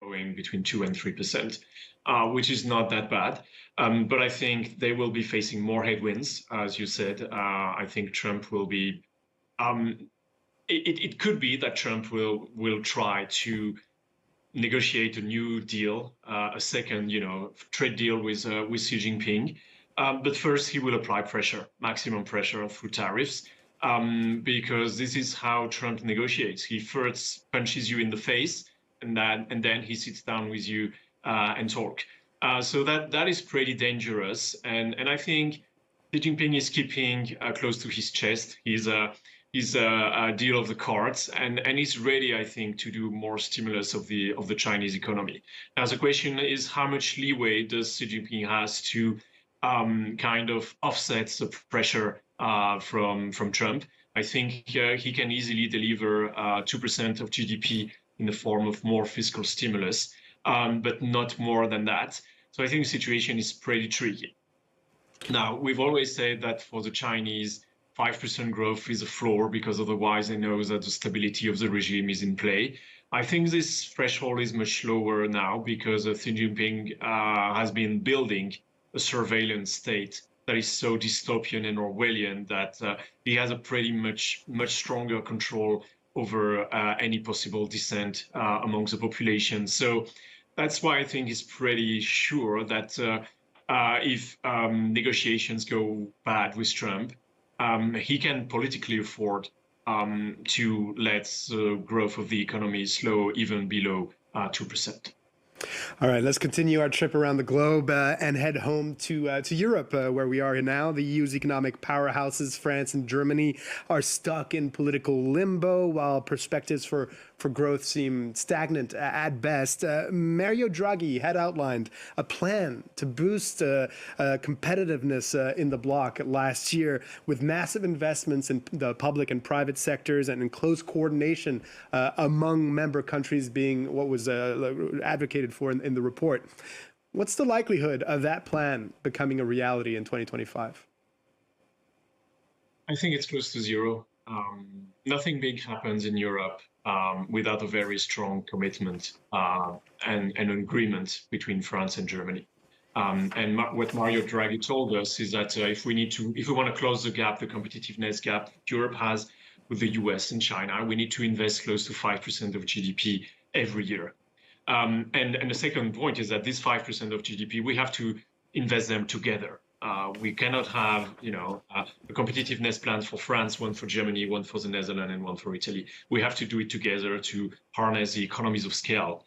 growing between 2 and 3%, which is not that bad. But I think they will be facing more headwinds, as you said. I think Trump will be. It could be that Trump will try to negotiate a new deal, a second, trade deal with Xi Jinping. But first, he will apply pressure, maximum pressure through tariffs, because this is how Trump negotiates. He first punches you in the face, and then he sits down with you and talk. So that is pretty dangerous, and I think Xi Jinping is keeping close to his chest. He's a deal of the cards, and he's ready, I think, to do more stimulus of the Chinese economy. Now the question is, how much leeway does Xi Jinping has to kind of offset the pressure from Trump? I think he can easily deliver 2% of GDP in the form of more fiscal stimulus, but not more than that. So I think the situation is pretty tricky. Now, we've always said that for the Chinese, 5% growth is a floor, because otherwise they know that the stability of the regime is in play. I think this threshold is much lower now, because Xi Jinping has been building a surveillance state that is so dystopian and Orwellian that he has a pretty much stronger control over any possible dissent among the population. So that's why I think he's pretty sure that if negotiations go bad with Trump, he can politically afford to let the growth of the economy slow even below 2%. All right, let's continue our trip around the globe and head home to Europe, where we are now. The EU's economic powerhouses, France and Germany, are stuck in political limbo, while perspectives for growth seem stagnant at best. Mario Draghi had outlined a plan to boost competitiveness in the bloc last year, with massive investments in the public and private sectors and in close coordination among member countries being what was advocated for in the report. What's the likelihood of that plan becoming a reality in 2025? I think it's close to zero. Nothing big happens in Europe without a very strong commitment and an agreement between France and Germany. And what Mario Draghi told us is that if we want to close the gap, the competitiveness gap Europe has with the US and China, we need to invest close to 5% of GDP every year. And the second point is that this 5% of GDP, we have to invest them together. We cannot have, a competitiveness plan for France, one for Germany, one for the Netherlands, and one for Italy. We have to do it together to harness the economies of scale.